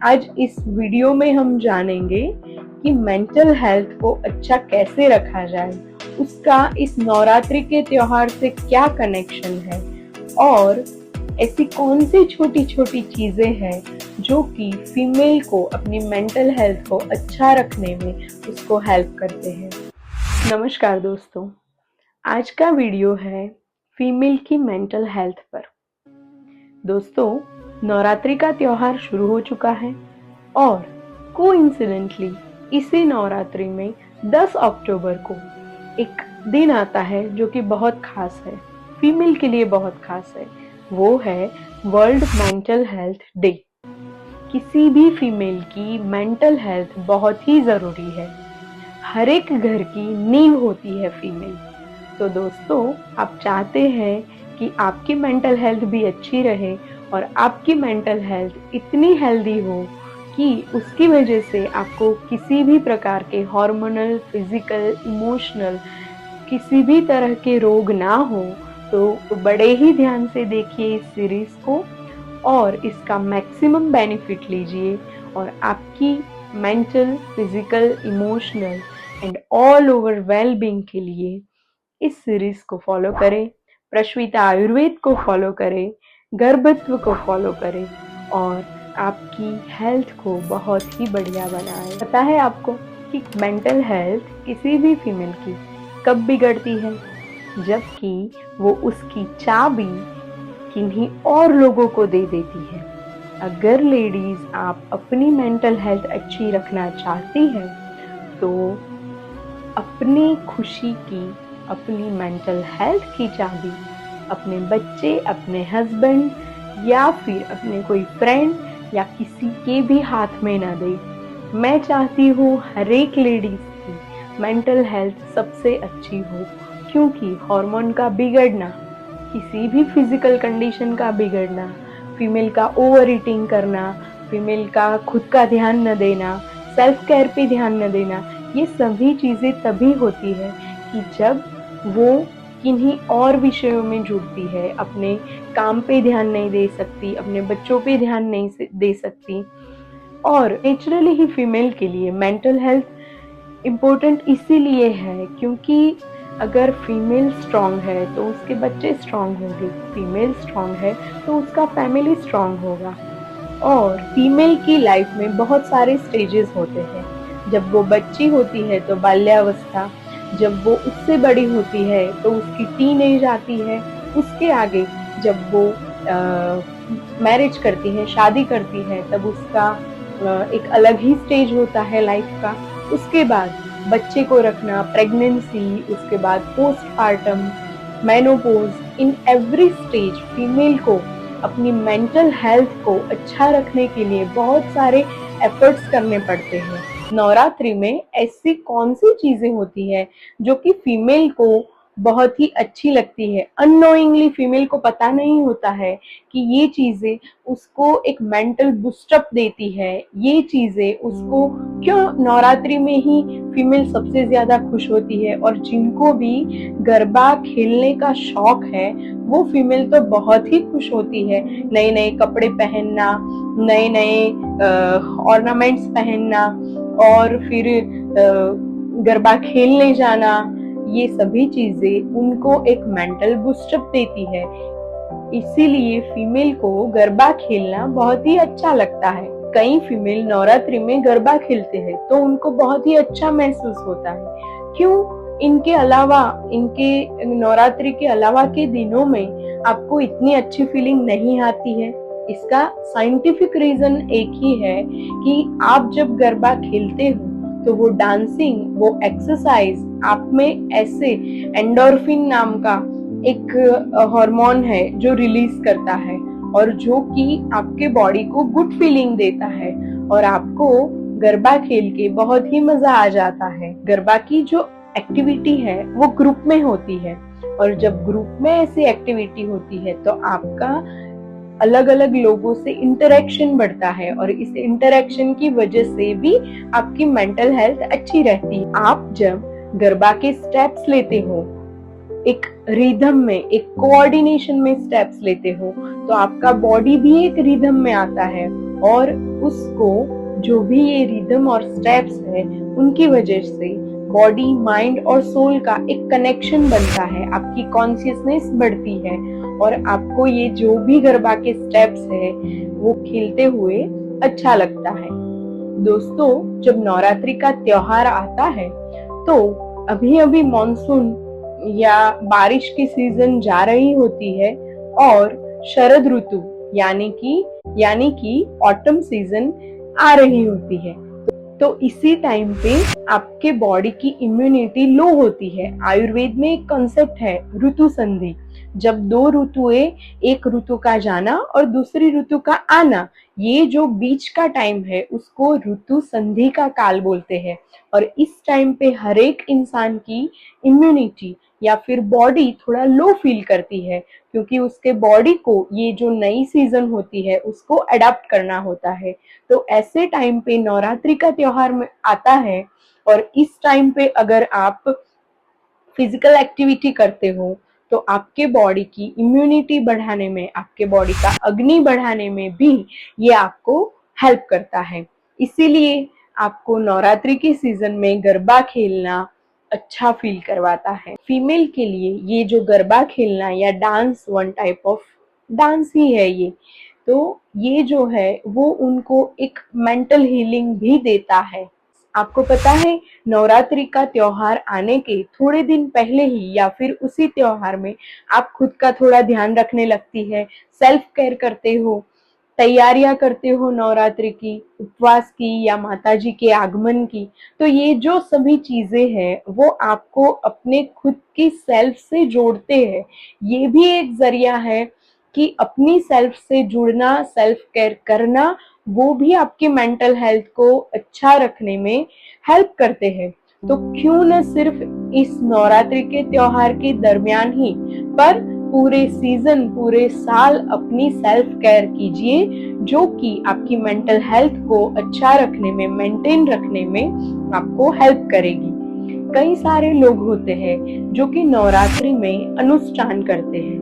आज इस वीडियो में हम जानेंगे कि मेंटल हेल्थ को अच्छा कैसे रखा जाए, उसका इस नवरात्रि के त्योहार से क्या कनेक्शन है और ऐसी कौन सी छोटी छोटी चीजें हैं जो कि फीमेल को अपनी मेंटल हेल्थ को अच्छा रखने में उसको हेल्प करते हैं। नमस्कार दोस्तों, आज का वीडियो है फीमेल की मेंटल हेल्थ पर। दोस्तों, नवरात्रि का त्योहार शुरू हो चुका है और कोइंसिडेंटली इसी नवरात्रि में 10 अक्टूबर को एक दिन आता है जो कि बहुत खास है, फीमेल के लिए बहुत खास है। वो है वर्ल्ड मेंटल हेल्थ डे। किसी भी फीमेल की मेंटल हेल्थ बहुत ही जरूरी है। हर एक घर की नींव होती है फीमेल। तो दोस्तों, आप चाहते हैं कि आपकी मेंटल हेल्थ भी अच्छी रहे और आपकी मेंटल हेल्थ इतनी हेल्दी हो कि उसकी वजह से आपको किसी भी प्रकार के हार्मोनल, फिजिकल, इमोशनल किसी भी तरह के रोग ना हो, तो बड़े ही ध्यान से देखिए इस सीरीज को और इसका मैक्सिमम बेनिफिट लीजिए और आपकी mental, physical, emotional and all over well being के लिए इस सीरीज को फॉलो करें, प्रश्विता आयुर्वेद को फॉलो करें, गर्भत्व को फॉलो करें और आपकी हेल्थ को बहुत ही बढ़िया बनाएं। पता है आपको कि मेंटल हेल्थ किसी भी फीमेल की कब बिगड़ती है? जबकि वो उसकी चाबी किन्हीं और लोगों को दे देती है। अगर लेडीज आप अपनी मेंटल हेल्थ अच्छी रखना चाहती हैं तो अपनी खुशी की, अपनी मेंटल हेल्थ की चाबी अपने बच्चे, अपने हस्बैंड या फिर अपने कोई फ्रेंड या किसी के भी हाथ में ना दे। मैं चाहती हूँ हर एक लेडीज की मेंटल हेल्थ सबसे अच्छी हो, क्योंकि हार्मोन का बिगड़ना, किसी भी फिजिकल कंडीशन का बिगड़ना, फीमेल का ओवर ईटिंग करना, फीमेल का खुद का ध्यान न देना, सेल्फ केयर पे ध्यान न देना, ये सभी चीजें तभी होती है कि जब वो किन्हीं और विषयों में जुड़ती है, अपने काम पे ध्यान नहीं दे सकती, अपने बच्चों पे ध्यान नहीं दे सकती। और नेचुरली ही फीमेल के लिए मेंटल हेल्थ इम्पोर्टेंट इसीलिए है क्योंकि अगर फीमेल स्ट्रांग है तो उसके बच्चे स्ट्रांग होंगे, फीमेल स्ट्रांग है तो उसका फैमिली स्ट्रांग होगा। और फीमेल की लाइफ में बहुत सारे स्टेजेस होते हैं। जब वो बच्ची होती है तो बाल्यावस्था, जब वो उससे बड़ी होती है तो उसकी टीनेज आती है, उसके आगे जब वो मैरिज करती है, शादी करती है, तब उसका एक अलग ही स्टेज होता है लाइफ का। उसके बाद बच्चे को रखना, प्रेगनेंसी, उसके बाद postpartum, menopause, in every stage female को अपनी मेंटल हेल्थ को अच्छा रखने के लिए बहुत सारे एफर्ट्स करने पड़ते हैं। नवरात्रि में ऐसी कौन सी चीजें होती है जो कि फीमेल को बहुत ही अच्छी लगती है? अननोइंगली फीमेल को पता नहीं होता है कि ये चीजें उसको एक मेंटल बूस्टअप देती है, ये चीजें उसको क्यों नवरात्रि में ही फीमेल सबसे ज्यादा खुश होती है। और जिनको भी गरबा खेलने का शौक है वो फीमेल तो बहुत ही खुश होती है। नए नए कपड़े पहनना, नए नए ऑर्नामेंट्स पहनना और फिर गरबा खेलने जाना, ये सभी चीजें उनको एक मेंटल बूस्टअप देती है। इसीलिए फीमेल को गरबा खेलना बहुत ही अच्छा लगता है। कई फीमेल नवरात्रि में गरबा खेलते हैं तो उनको बहुत ही अच्छा महसूस होता है। क्यों? इनके अलावा, इनके नवरात्रि के अलावा के दिनों में आपको इतनी अच्छी फीलिंग नहीं आती है। इसका साइंटिफिक रीजन एक ही है कि आप जब गरबा खेलते हो तो वो डांसिंग, वो एक्सरसाइज आप में ऐसे एंडोर्फिन नाम का एक हार्मोन है जो रिलीज करता है और जो कि आपके बॉडी को गुड फीलिंग देता है और आपको गरबा खेल के बहुत ही मजा आ जाता है। गरबा की जो एक्टिविटी है वो ग्रुप में होती है और जब ग्रुप में ऐसी एक्टिविटी होती है तो आपका अलग अलग लोगों से इंटरेक्शन बढ़ता है और इस इंटरेक्शन की वजह से भी आपकी मेंटल हेल्थ अच्छी रहती है। आप जब गरबा के स्टेप्स लेते हो, एक रिदम में, एक कोऑर्डिनेशन में स्टेप्स लेते हो, तो आपका बॉडी भी एक रिदम में आता है और उसको जो भी ये रिदम और स्टेप्स है उनकी वजह से बॉडी, माइंड और सोल का एक कनेक्शन बनता है, आपकी कॉन्शियसनेस बढ़ती है और आपको ये जो भी गरबा के स्टेप्स है वो खेलते हुए अच्छा लगता है। दोस्तों, जब नवरात्रि का त्योहार आता है तो अभी अभी मॉनसून या बारिश की सीजन जा रही होती है और शरद ऋतु यानी कि ऑटम सीजन आ रही होती है। तो इसी टाइम पे आपके बॉडी की इम्यूनिटी लो होती है। आयुर्वेद में एक कॉन्सेप्ट है ऋतु संधि, जब दो ऋतुएं, एक ऋतु का जाना और दूसरी ऋतु का आना, ये जो बीच का टाइम है उसको ऋतु संधि का काल बोलते हैं। और इस टाइम पे हर एक इंसान की इम्यूनिटी या फिर बॉडी थोड़ा लो फील करती है, क्योंकि उसके बॉडी को ये जो नई सीजन होती है उसको अडेप्ट करना होता है। तो ऐसे टाइम पे नवरात्रि का त्योहार में आता है और इस टाइम पे अगर आप फिजिकल एक्टिविटी करते हो तो आपके बॉडी की इम्यूनिटी बढ़ाने में, आपके बॉडी का अग्नि बढ़ाने में भी ये आपको हेल्प करता है। इसीलिए आपको नवरात्रि के सीजन में गरबा खेलना अच्छा फील करवाता है। फीमेल के लिए ये जो गरबा खेलना या dance one type of dance ही है ये, तो ये जो है वो उनको एक मेंटल हीलिंग भी देता है। आपको पता है, नवरात्रि का त्योहार आने के थोड़े दिन पहले ही या फिर उसी त्योहार में आप खुद का थोड़ा ध्यान रखने लगती है, सेल्फ केयर करते हो, तैयारियां करते हो नवरात्रि की, उपवास की या माताजी के आगमन की। तो ये जो सभी चीजें हैं वो आपको अपने खुद की सेल्फ से जोड़ते हैं। ये भी एक जरिया है कि अपनी सेल्फ से जुड़ना, सेल्फ केयर करना, वो भी आपके मेंटल हेल्थ को अच्छा रखने में हेल्प करते हैं। तो क्यों न सिर्फ इस नवरात्रि के त्योहार के दरमियान ही, पर पूरे सीजन, पूरे साल अपनी सेल्फ केयर कीजिए, जो कि आपकी मेंटल हेल्थ को अच्छा रखने में, मेंटेन रखने में आपको हेल्प करेगी। कई सारे लोग होते हैं जो कि नवरात्रि में अनुष्ठान करते हैं।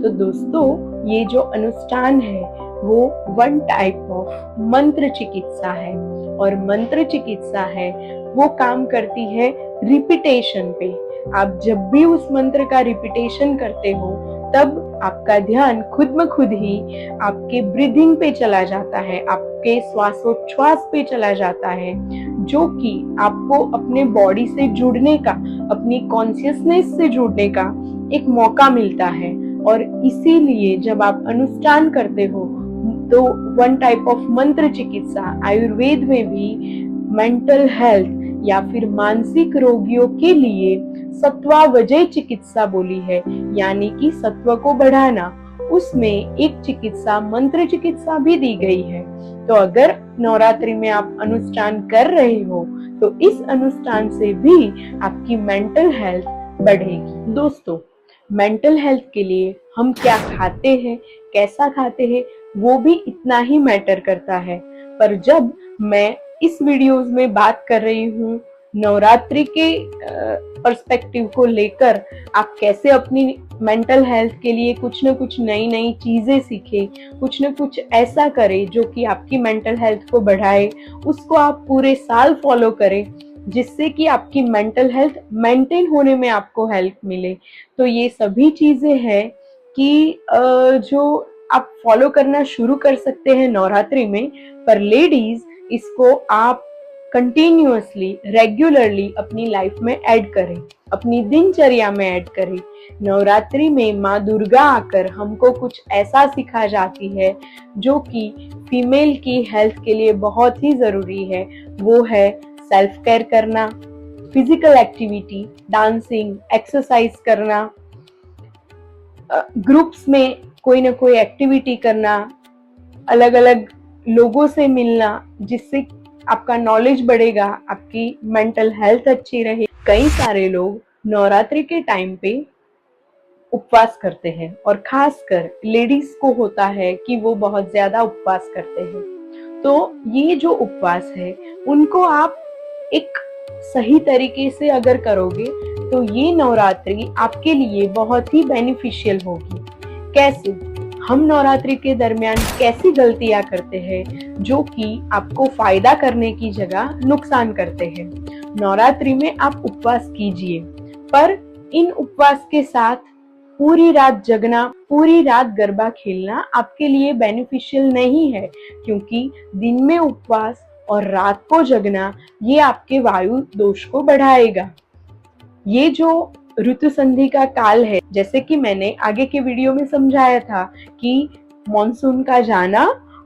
तो दोस्तों, ये जो अनुष्ठान है वो वन टाइप ऑफ मंत्र चिकित्सा है और मंत्र चिकित्सा है वो काम करती है रिपीटेशन पे। आप जब भी उस मंत्र का रिपीटेशन करते हो तब आपका ध्यान खुद में खुद ही आपके ब्रीदिंग पे चला जाता है, आपके श्वासोच्छ्वास पे चला जाता है, जो कि आपको अपने बॉडी से जुड़ने का, अपनी कॉन्शियसनेस से जुड़ने का एक मौका मिलता है। और इसीलिए जब आप अनुष्ठान करते हो तो वन टाइप ऑफ मंत्र चिकित्सा, आयुर्वेद में भी मेंटल हेल्थ या फिर मानसिक रोगियों के लिए सत्वावजय चिकित्सा बोली है, यानी कि सत्व को बढ़ाना। उसमें एक चिकित्सा, मंत्र चिकित्सा भी दी गई है। तो अगर नवरात्रि में आप अनुष्ठान कर रहे हो तो इस अनुष्ठान से भी आपकी मेंटल हेल्थ बढ़ेगी। दोस्तों, मेंटल हेल्थ के लिए हम क्या खाते हैं, कैसा खाते हैं, वो भी इतना ही मैटर करता है। पर जब मैं इस वीडियोस में बात कर रही हूँ नवरात्रि के पर्सपेक्टिव को लेकर, आप कैसे अपनी मेंटल हेल्थ के लिए कुछ न कुछ नई नई चीजें सीखे, कुछ न कुछ ऐसा करें जो कि आपकी मेंटल हेल्थ को बढ़ाए, उसको आप पूरे साल फॉलो करें, जिससे कि आपकी मेंटल हेल्थ मेंटेन होने में आपको हेल्प मिले। तो ये सभी चीजें हैं कि जो आप फॉलो करना शुरू कर सकते हैं नवरात्रि में। पर लेडीज, इसको आप कंटिन्यूअसली, रेगुलरली अपनी लाइफ में ऐड करें, अपनी दिनचर्या में ऐड करें। नवरात्रि में माँ दुर्गा आकर हमको कुछ ऐसा सिखा जाती है जो कि फीमेल की हेल्थ के लिए बहुत ही जरूरी है। वो है सेल्फ केयर करना, फिजिकल एक्टिविटी, डांसिंग, एक्सरसाइज करना, ग्रुप्स में कोई ना कोई एक्टिविटी करना, अलग अलग लोगों से मिलना, जिससे आपका नॉलेज बढ़ेगा, आपकी मेंटल हेल्थ अच्छी रहे। कई सारे लोग नवरात्रि के टाइम पे उपवास करते हैं और खासकर लेडीज को होता है कि वो बहुत ज्यादा उपवास करते हैं। तो ये जो उपवास है उनको आप एक सही तरीके से अगर करोगे तो ये नवरात्रि आपके लिए बहुत ही बेनिफिशियल होगी। कैसे? हम नवरात्रि के दरमियान कैसी गलतियां करते हैं जो कि आपको फायदा करने की जगह नुकसान करते हैं। नवरात्रि में आप उपवास कीजिए, पर इन उपवास के साथ पूरी रात जगना, पूरी रात गरबा खेलना आपके लिए बेनिफिशियल नहीं है, क्योंकि दिन में उपवास और रात को जगना ये आपके वायु दोष को बढ़ाएगा। ये जो ऋतु संधि का काल है, जैसे कि मैंने आगे के वीडियो में समझाया था कि मॉनसून का जाना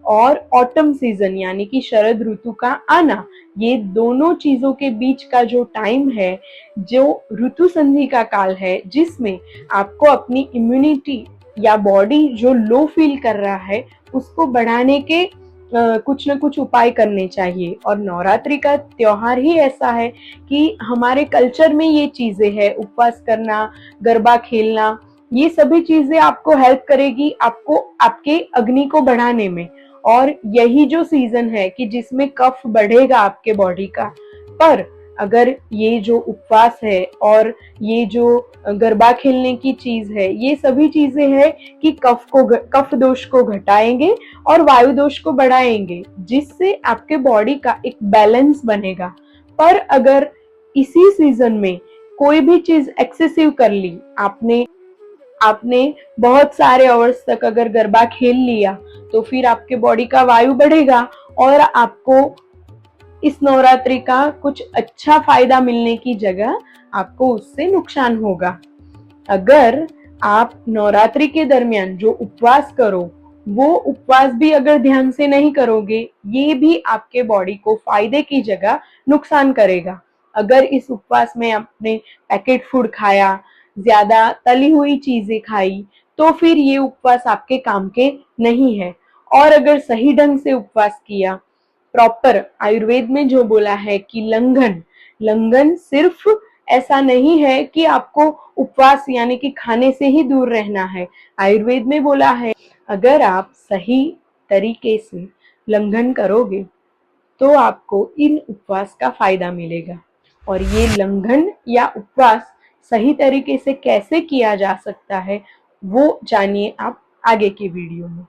और ऑटम सीजन यानी कि शरद ऋतु का आना, ये दोनों चीजों के बीच का जो टाइम है, जो ऋतु संधि का काल है, जिसमें आपको अपनी इम्यूनिटी या बॉडी जो लो फील कर रहा है उसको बढ़ाने के कुछ न कुछ उपाय करने चाहिए। और नवरात्रि का त्योहार ही ऐसा है कि हमारे कल्चर में ये चीजें हैं, उपवास करना, गरबा खेलना, ये सभी चीजें आपको हेल्प करेगी, आपको आपके अग्नि को बढ़ाने में। और यही जो सीजन है कि जिसमें कफ बढ़ेगा आपके बॉडी का। पर अगर ये जो उपवास है और ये जो गरबा खेलने की चीज है, ये सभी चीजें हैं कि कफ दोष को घटाएंगे और वायु दोष को बढ़ाएंगे, जिससे आपके बॉडी का एक बैलेंस बनेगा। पर अगर इसी सीजन में कोई भी चीज एक्सेसिव कर ली, आपने बहुत सारे आवर्स तक अगर गरबा खेल लिया, तो फिर आपके बॉडी का वायु बढ़ेगा और आपको इस नवरात्रि का कुछ अच्छा फायदा मिलने की जगह आपको उससे नुकसान होगा। अगर आप नवरात्रि के दरमियान जो उपवास करो, वो उपवास भी अगर ध्यान से नहीं करोगे, ये भी आपके बॉडी को फायदे की जगह नुकसान करेगा। अगर इस उपवास में आपने पैकेट फूड खाया, ज्यादा तली हुई चीजें खाई, तो फिर ये उपवास आपके काम के नहीं है। और अगर सही ढंग से उपवास किया, प्रॉपर आयुर्वेद में जो बोला है कि लंघन सिर्फ ऐसा नहीं है कि आपको उपवास यानी कि खाने से ही दूर रहना है। आयुर्वेद में बोला है अगर आप सही तरीके से लंघन करोगे तो आपको इन उपवास का फायदा मिलेगा। और ये लंघन या उपवास सही तरीके से कैसे किया जा सकता है, वो जानिए आप आगे के वीडियो में।